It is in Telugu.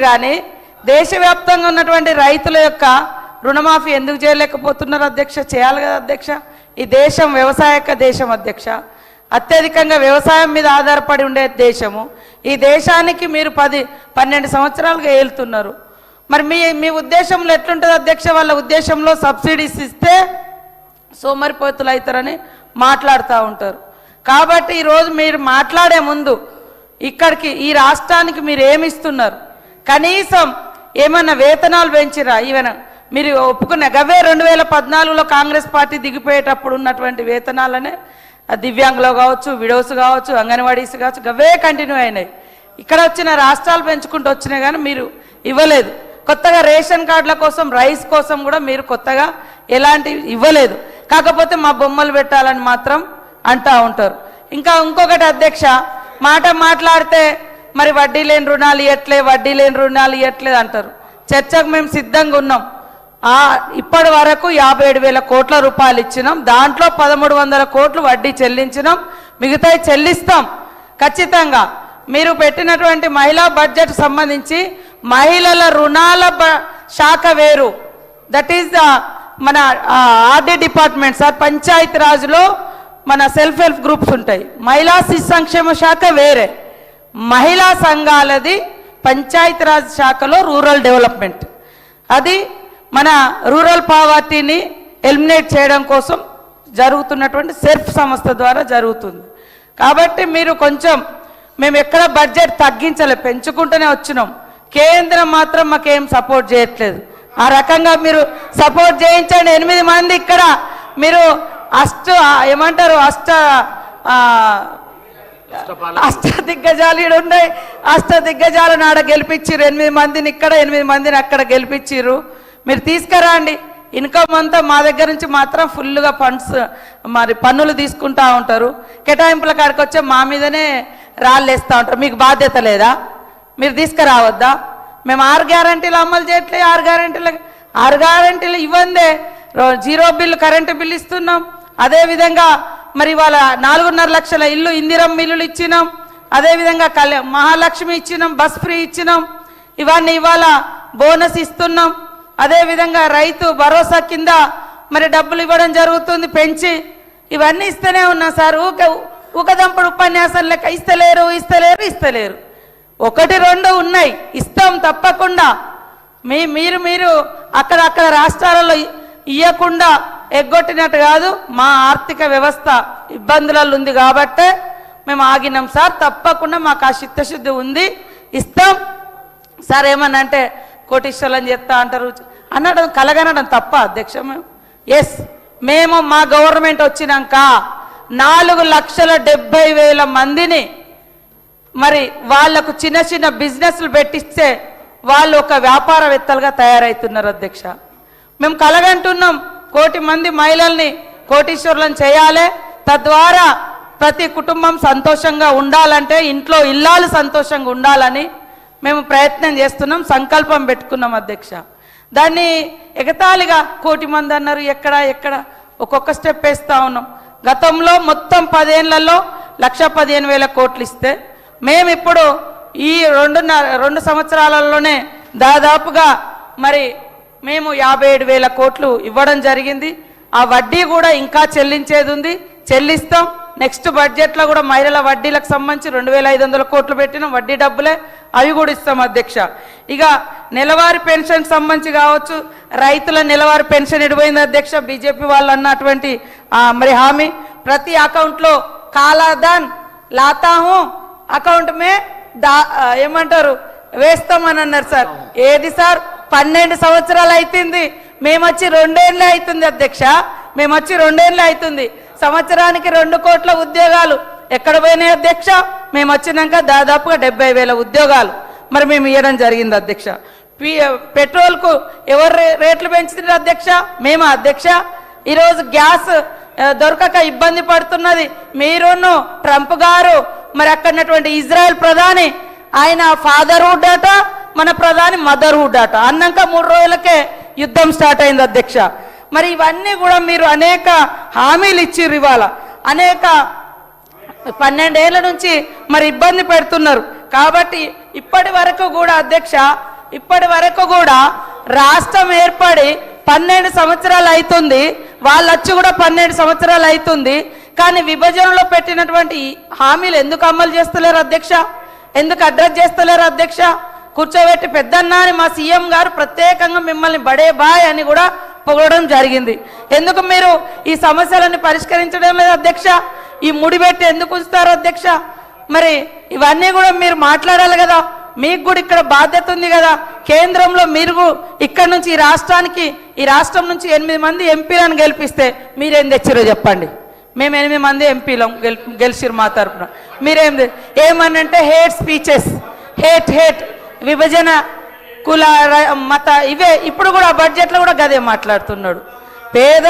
కానీ దేశవ్యాప్తంగా ఉన్నటువంటి రైతుల యొక్క రుణమాఫీ ఎందుకు చేయలేకపోతున్నారు అధ్యక్ష? చేయాలి కదా అధ్యక్ష. ఈ దేశం వ్యవసాయక దేశం అధ్యక్ష. అత్యధికంగా వ్యవసాయం మీద ఆధారపడి ఉండే దేశము. ఈ దేశానికి మీరు 10-12 సంవత్సరాలుగా ఏలుతున్నారు. మరి మీ ఉద్దేశంలో ఎట్లుంటుంది అధ్యక్ష? వాళ్ళ ఉద్దేశంలో సబ్సిడీస్ ఇస్తే సోమరిపోతులు అవుతారని మాట్లాడుతూ ఉంటారు. కాబట్టి ఈరోజు మీరు మాట్లాడే ముందు ఇక్కడికి ఈ రాష్ట్రానికి మీరు ఏమి ఇస్తున్నారు? కనీసం ఏమన్నా వేతనాలు పెంచిరా? ఈవెన్ మీరు ఒప్పుకున్న గవే 2014లో కాంగ్రెస్ పార్టీ దిగిపోయేటప్పుడు ఉన్నటువంటి వేతనాలనే దివ్యాంగులు కావచ్చు, విడోస్ కావచ్చు, అంగన్వాడీస్ కావచ్చు, గవే కంటిన్యూ అయినాయి. ఇక్కడ వచ్చిన రాష్ట్రాలు పెంచుకుంటూ వచ్చినాయి కానీ మీరు ఇవ్వలేదు. కొత్తగా రేషన్ కార్డుల కోసం, రైస్ కోసం కూడా మీరు కొత్తగా ఎలాంటివి ఇవ్వలేదు. కాకపోతే మా బొమ్మలు పెట్టాలని మాత్రం అంటూ ఉంటారు. ఇంకొకటి అధ్యక్ష, మాట్లాడితే మరి వడ్డీ లేని రుణాలు ఇవ్వట్లేదు అంటారు. చర్చకు మేము సిద్ధంగా ఉన్నాం. ఇప్పటి వరకు 57,000 కోట్ల రూపాయలు ఇచ్చినాం. దాంట్లో 1,300 కోట్లు వడ్డీ చెల్లించినాం. మిగతాయి చెల్లిస్తాం ఖచ్చితంగా. మీరు పెట్టినటువంటి మహిళా బడ్జెట్ సంబంధించి మహిళల రుణాల శాఖ వేరు, దట్ ఈస్ మన ఆర్డీ డిపార్ట్మెంట్ సార్. పంచాయతీ రాజ్లో మన సెల్ఫ్ హెల్ప్ గ్రూప్స్ ఉంటాయి. మహిళా శిశు సంక్షేమ శాఖ వేరే, మహిళా సంఘాలది పంచాయతీరాజ్ శాఖలో రూరల్ డెవలప్మెంట్. అది మన రూరల్ పావర్టీని ఎలిమినేట్ చేయడం కోసం జరుగుతున్నటువంటి సెర్ఫ్ సంస్థ ద్వారా జరుగుతుంది. కాబట్టి మీరు కొంచెం, మేము ఎక్కడ బడ్జెట్ తగ్గించలే, పెంచుకుంటూనే వచ్చినాం. కేంద్రం మాత్రం మాకేం సపోర్ట్ చేయట్లేదు. ఆ రకంగా మీరు సపోర్ట్ చేయించండి. 8 మంది ఇక్కడ మీరు అష్టదిగ్గజాలు ఉన్నాయి. అష్టదిగ్గజాలను ఆడ గెలిపించారు. 8 మందిని ఇక్కడ, 8 మందిని అక్కడ గెలిపించారు. మీరు తీసుకురండి. ఇన్కమ్ అంతా మా దగ్గర నుంచి మాత్రం ఫుల్గా ఫండ్స్ మరి పన్నులు తీసుకుంటా ఉంటారు. కేటాయింపుల కాడికి వచ్చే మా మీదనే రాళ్ళేస్తూ ఉంటారు. మీకు బాధ్యత లేదా? మీరు తీసుకురావద్దా? మేము 6 గ్యారంటీలు అమలు చేయట్లేదు. 6 గ్యారంటీలు ఇవ్వందే 0 బిల్లు కరెంటు బిల్లు ఇస్తున్నాం. అదేవిధంగా మరి ఇవాళ 4.5 లక్షల ఇల్లు ఇందిరమ్మ ఇల్లులు ఇచ్చినాం. అదేవిధంగా మహాలక్ష్మి ఇచ్చినాం, బస్ ఫ్రీ ఇచ్చినాం. ఇవన్నీ ఇవాళ బోనస్ ఇస్తున్నాం. అదేవిధంగా రైతు భరోసా కింద మరి డబ్బులు ఇవ్వడం జరుగుతుంది పెంచి. ఇవన్నీ ఇస్తూనే ఉన్నాం సార్. ఊకదంపుడు ఉపన్యాసం లెక్క ఇస్తలేరు. 1-2 ఉన్నాయి, ఇస్తాం తప్పకుండా. మీరు అక్కడ రాష్ట్రాలలో ఇవ్వకుండా ఎగ్గొట్టినట్టు కాదు. మా ఆర్థిక వ్యవస్థ ఇబ్బందులలో ఉంది కాబట్టే మేము ఆగినాం సార్. తప్పకుండా మాకు ఆ చిత్తశుద్ధి ఉంది, ఇస్తాం సార్. ఏమన్నా అంటే కోటీశ్వరులను చెప్తా అంటారు అనడం, కలగనడం తప్ప అధ్యక్ష. మేము మా గవర్నమెంట్ వచ్చినాక 4,70,000 మందిని మరి వాళ్లకు చిన్న బిజినెస్లు పెట్టిస్తే వాళ్ళు ఒక వ్యాపారవేత్తలుగా తయారవుతున్నారు అధ్యక్ష. మేము కలగంటున్నాం 1 కోటి మంది మహిళల్ని కోటీశ్వరులను చేయాలి. తద్వారా ప్రతి కుటుంబం సంతోషంగా ఉండాలంటే, ఇంట్లో ఇల్లాలు సంతోషంగా ఉండాలని మేము ప్రయత్నం చేస్తున్నాం, సంకల్పం పెట్టుకున్నాం అధ్యక్ష. దాన్ని ఎగతాళిగా 1 కోటి మంది అన్నారు. ఎక్కడ ఒక్కొక్క స్టెప్ వేస్తూ ఉన్నాం. గతంలో మొత్తం 10 ఏళ్లలో 1,15,000 కోట్లు ఇస్తే మేము ఇప్పుడు ఈ 2 సంవత్సరాలలోనే దాదాపుగా మరి మేము 57,000 కోట్లు ఇవ్వడం జరిగింది. ఆ వడ్డీ కూడా ఇంకా చెల్లించేది ఉంది, చెల్లిస్తాం. నెక్స్ట్ బడ్జెట్లో కూడా మహిళల వడ్డీలకు సంబంధించి 2,500 కోట్లు పెట్టినాం. వడ్డీ డబ్బులే, అవి కూడా ఇస్తాం అధ్యక్ష. ఇక నెలవారీ పెన్షన్ సంబంధించి కావచ్చు, రైతుల నెలవారీ పెన్షన్ ఎడిపోయింది అధ్యక్ష. బీజేపీ వాళ్ళు అన్నటువంటి మరి హామీ, ప్రతి అకౌంట్లో కాలాదాన్ లాతాహు అకౌంట్ మే ఏమంటారు వేస్తామని అన్నారు సార్. ఏది సార్? 12 సంవత్సరాలు అవుతుంది. మేము వచ్చి 2 ఏళ్ళు అవుతుంది అధ్యక్ష. మేము వచ్చి 2 ఏళ్ళు అవుతుంది. సంవత్సరానికి 2 కోట్ల ఉద్యోగాలు ఎక్కడ పోయినాయి అధ్యక్ష? మేము వచ్చినాక దాదాపుగా 70,000 ఉద్యోగాలు మరి మేము ఇవ్వడం జరిగింది అధ్యక్ష. పెట్రోల్కు ఎవరు రేట్లు పెంచుతున్నారు అధ్యక్ష? మేమా అధ్యక్ష? ఈరోజు గ్యాస్ దొరకక ఇబ్బంది పడుతున్నది మీరును ట్రంప్ గారు. మరి అక్కడటువంటి ఇజ్రాయెల్ ప్రధాని, ఆయన ఫాదర్హుడ్ అట, మన ప్రధాని మదర్హుడ్ అట. అన్నాక 3 రోజులకే యుద్ధం స్టార్ట్ అయింది అధ్యక్ష. మరి ఇవన్నీ కూడా మీరు అనేక హామీలు ఇచ్చిర్రు. ఇవాళ అనేక 12 ఏళ్ల నుంచి మరి ఇబ్బంది పెడుతున్నారు. కాబట్టి ఇప్పటి వరకు కూడా అధ్యక్ష ఇప్పటి వరకు కూడా రాష్ట్రం ఏర్పడి 12 సంవత్సరాలు అవుతుంది, వాళ్ళు వచ్చి కూడా 12 సంవత్సరాలు అవుతుంది. కానీ విభజనలో పెట్టినటువంటి హామీలు ఎందుకు అమలు చేస్తలేరు అధ్యక్ష? ఎందుకు అడ్రస్ చేస్తలేరు అధ్యక్ష? కూర్చోబెట్టి పెద్దన్న అని మా సీఎం గారు ప్రత్యేకంగా మిమ్మల్ని బడే బాయ్ అని కూడా పొగడడం జరిగింది. ఎందుకు మీరు ఈ సమస్యలను పరిష్కరించడం లేదు అధ్యక్ష? ఈ ముడిపెట్టి ఎందుకు ఉంచుతారు అధ్యక్ష? మరి ఇవన్నీ కూడా మీరు మాట్లాడాలి కదా, మీకు కూడా ఇక్కడ బాధ్యత ఉంది కదా. కేంద్రంలో మీరు ఇక్కడ నుంచి ఈ రాష్ట్రం నుంచి 8 మంది ఎంపీలను గెలిపిస్తే మీరేం తెచ్చారో చెప్పండి. మేము 8 మంది ఎంపీలం గెలిచిరు మా తరఫున. ఏమనంటే హేట్ స్పీచెస్, హేట్ విభజన, కుల, మత, ఇవే ఇప్పుడు కూడా బడ్జెట్లో కూడా గదే మాట్లాడుతున్నాడు. పేదరి